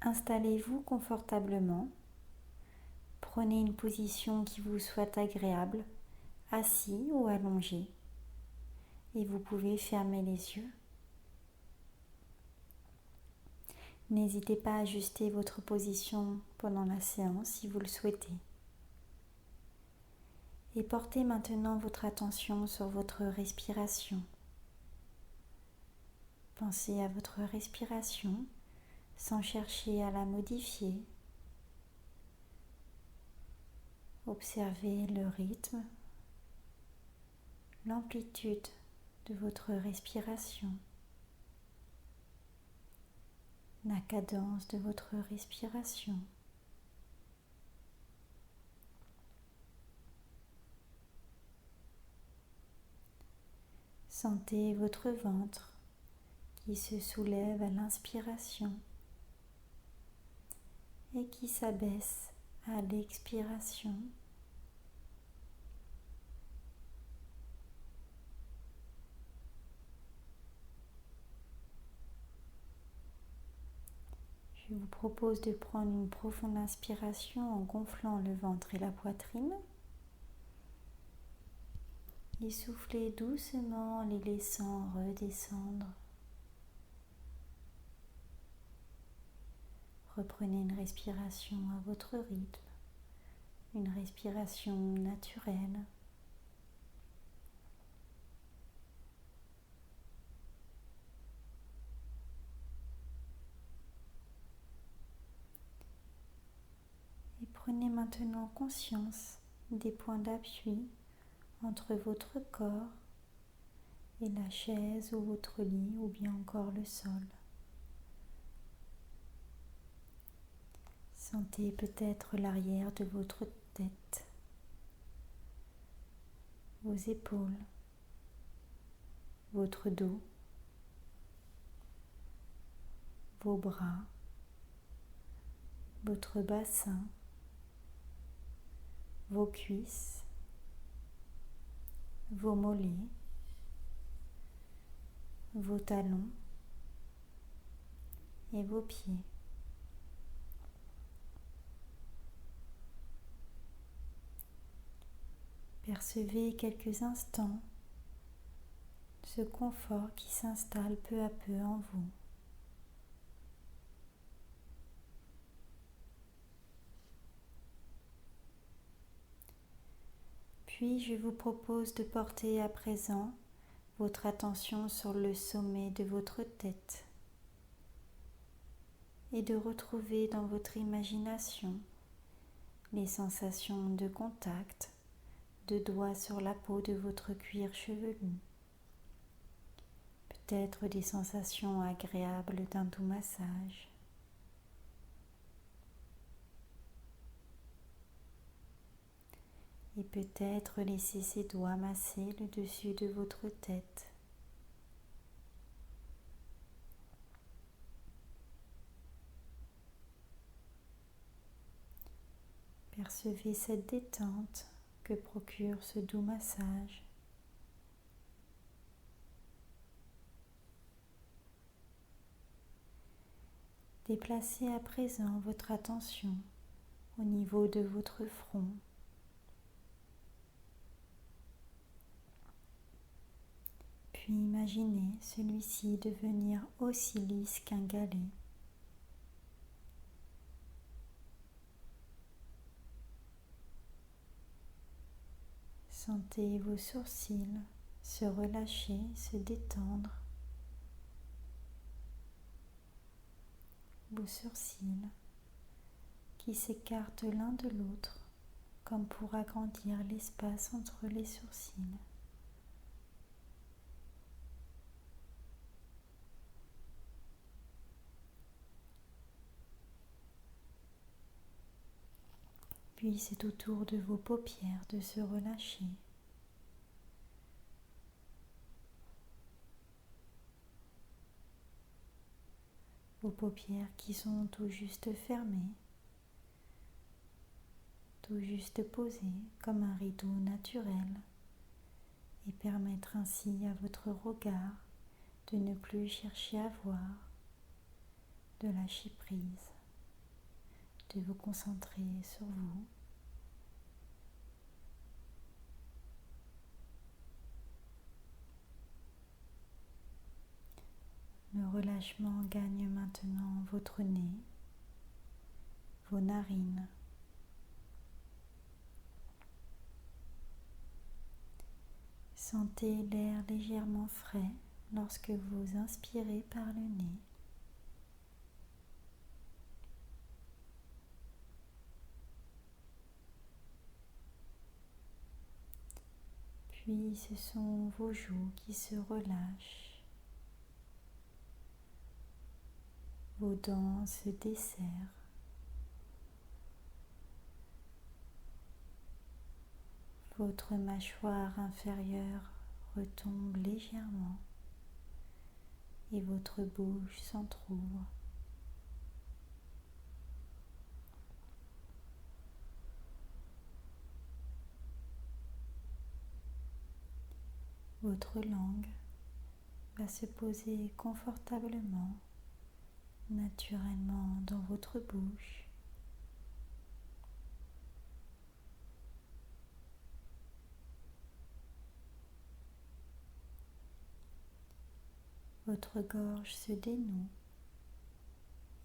Installez-vous confortablement. Prenez une position qui vous soit agréable, assis ou allongé, et vous pouvez fermer les yeux. N'hésitez pas à ajuster votre position pendant la séance si vous le souhaitez. Et portez maintenant votre attention sur votre respiration. Pensez à votre respiration sans chercher à la modifier. Observez le rythme, l'amplitude de votre respiration, la cadence de votre respiration. Sentez votre ventre qui se soulève à l'inspiration et qui s'abaisse à l'expiration. Je vous propose de prendre une profonde inspiration en gonflant le ventre et la poitrine. Et soufflez doucement en les laissant redescendre. Reprenez une respiration à votre rythme, une respiration naturelle. Et prenez maintenant conscience des points d'appui entre votre corps et la chaise ou votre lit ou bien encore le sol. Sentez peut-être l'arrière de votre tête, vos épaules, votre dos, vos bras, votre bassin, vos cuisses, vos mollets, vos talons et vos pieds. Percevez quelques instants ce confort qui s'installe peu à peu en vous. Puis je vous propose de porter à présent votre attention sur le sommet de votre tête et de retrouver dans votre imagination les sensations de contact de doigts sur la peau de votre cuir chevelu. Peut-être des sensations agréables d'un doux massage. Et peut-être laisser ces doigts masser le dessus de votre tête. Percevez cette détente que procure ce doux massage. Déplacez à présent votre attention au niveau de votre front. Puis imaginez celui-ci devenir aussi lisse qu'un galet. Sentez vos sourcils se relâcher, se détendre. Vos sourcils qui s'écartent l'un de l'autre comme pour agrandir l'espace entre les sourcils. Puis c'est au tour de vos paupières de se relâcher. Vos paupières qui sont tout juste fermées, tout juste posées comme un rideau naturel et permettre ainsi à votre regard de ne plus chercher à voir, de lâcher prise. de vous concentrer sur vous. Le relâchement gagne maintenant votre nez, vos narines. Sentez l'air légèrement frais lorsque vous inspirez par le nez. Puis ce sont vos joues qui se relâchent. Vos dents se desserrent. Votre mâchoire inférieure retombe légèrement et votre bouche s'entrouvre. Votre langue va se poser confortablement, naturellement dans votre bouche. Votre gorge se dénoue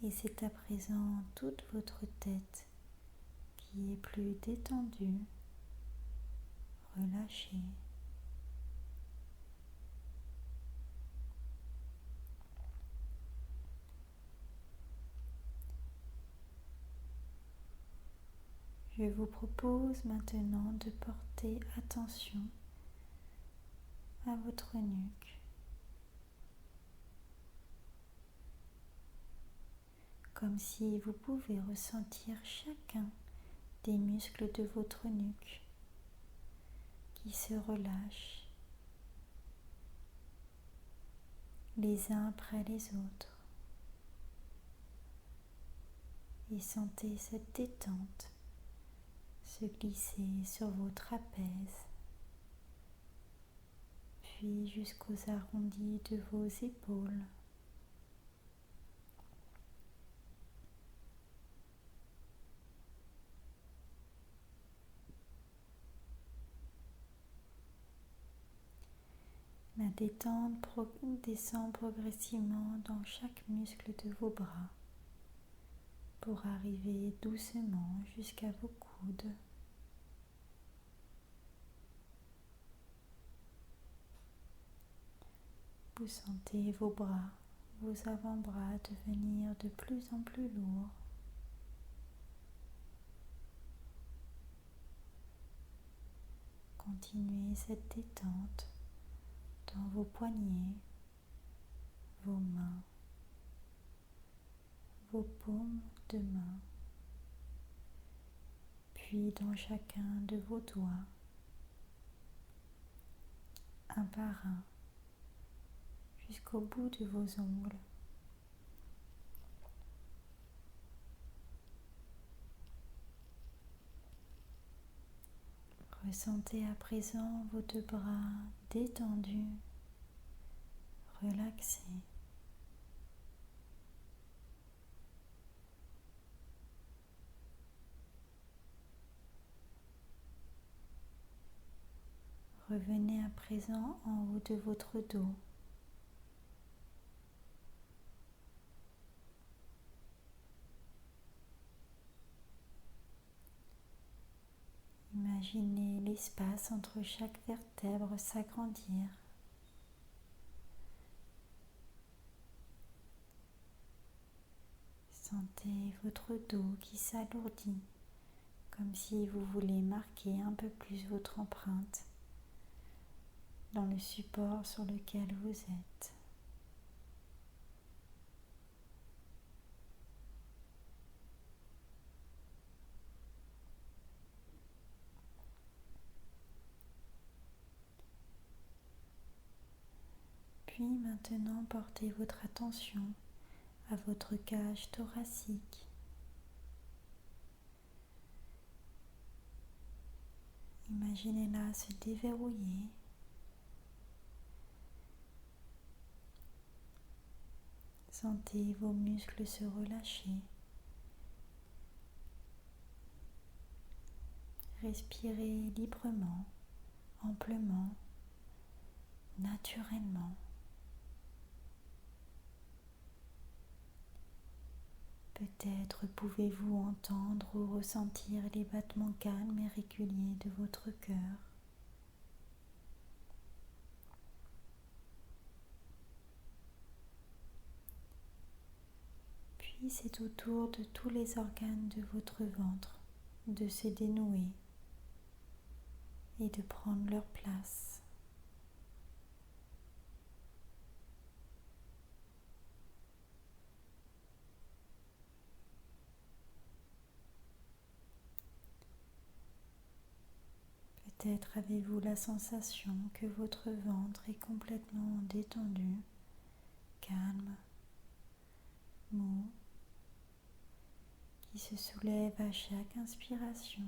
et c'est à présent toute votre tête qui est plus détendue, relâchée. Je vous propose maintenant de porter attention à votre nuque. Comme si vous pouvez ressentir chacun des muscles de votre nuque qui se relâchent les uns après les autres. Et sentez cette détente se glisser sur vos trapèzes, puis jusqu'aux arrondis de vos épaules. La détente descend progressivement dans chaque muscle de vos bras pour arriver doucement jusqu'à vos coudes. Vous sentez vos bras, vos avant-bras devenir de plus en plus lourds. Continuez cette détente dans vos poignets, vos mains, vos paumes de main, puis dans chacun de vos doigts, un par un, jusqu'au bout de vos ongles. Ressentez à présent vos deux bras détendus, relaxés. Revenez à présent en haut de votre dos. Imaginez l'espace entre chaque vertèbre s'agrandir. Sentez votre dos qui s'alourdit, comme si vous voulez marquer un peu plus votre empreinte dans le support sur lequel vous êtes. Puis maintenant, portez votre attention à votre cage thoracique. Imaginez-la se déverrouiller. Sentez vos muscles se relâcher Respirez librement, amplement, naturellement. Peut-être pouvez-vous entendre ou ressentir les battements calmes et réguliers de votre cœur. Puis c'est au tour de tous les organes de votre ventre de se dénouer et de prendre leur place. Peut-être avez-vous la sensation que votre ventre est complètement détendu, calme, mou, qui se soulève à chaque inspiration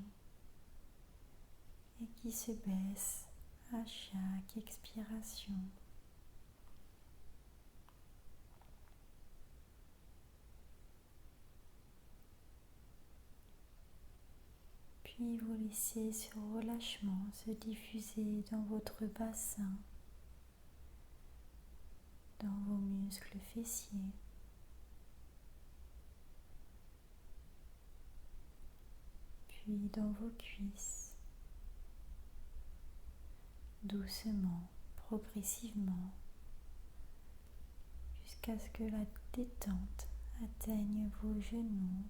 et qui se baisse à chaque expiration. Puis vous laissez ce relâchement se diffuser dans votre bassin, dans vos muscles fessiers, puis dans vos cuisses, doucement, progressivement, jusqu'à ce que la détente atteigne vos genoux.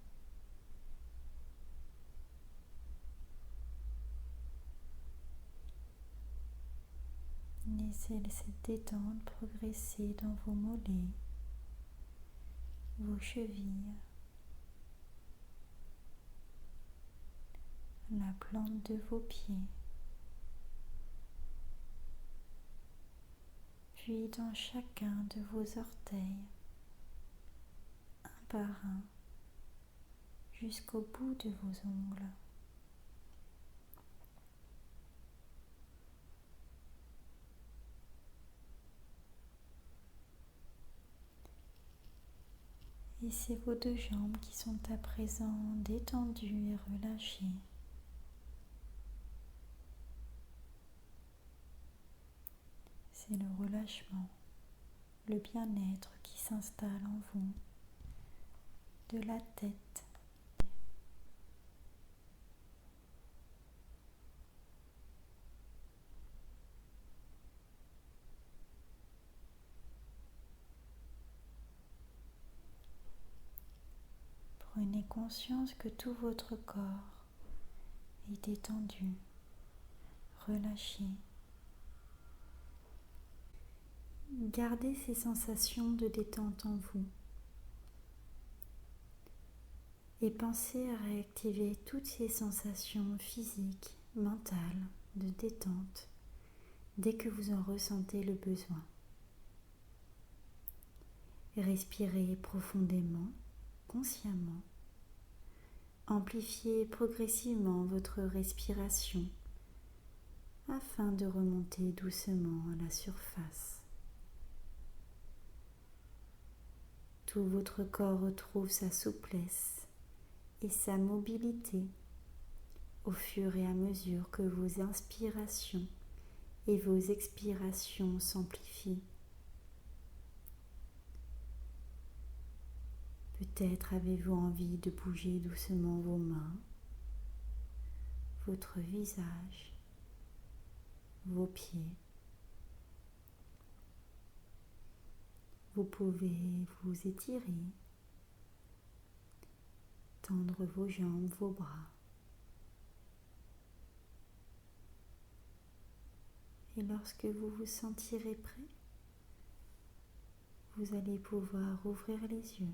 Laissez cette détente progresser dans vos mollets, vos chevilles, la plante de vos pieds, puis dans chacun de vos orteils, un par un, jusqu'au bout de vos ongles. Et c'est vos deux jambes qui sont à présent détendues et relâchées. C'est le relâchement, le bien-être qui s'installe en vous, de la tête. Prenez conscience que tout votre corps est détendu, relâché. Gardez ces sensations de détente en vous et pensez à réactiver toutes ces sensations physiques, mentales, de détente dès que vous en ressentez le besoin. Respirez profondément, consciemment. Amplifiez progressivement votre respiration afin de remonter doucement à la surface. Tout votre corps retrouve sa souplesse et sa mobilité au fur et à mesure que vos inspirations et vos expirations s'amplifient. Peut-être avez-vous envie de bouger doucement vos mains, votre visage, vos pieds. Vous pouvez vous étirer, tendre vos jambes, vos bras. Et lorsque vous vous sentirez prêt, vous allez pouvoir ouvrir les yeux.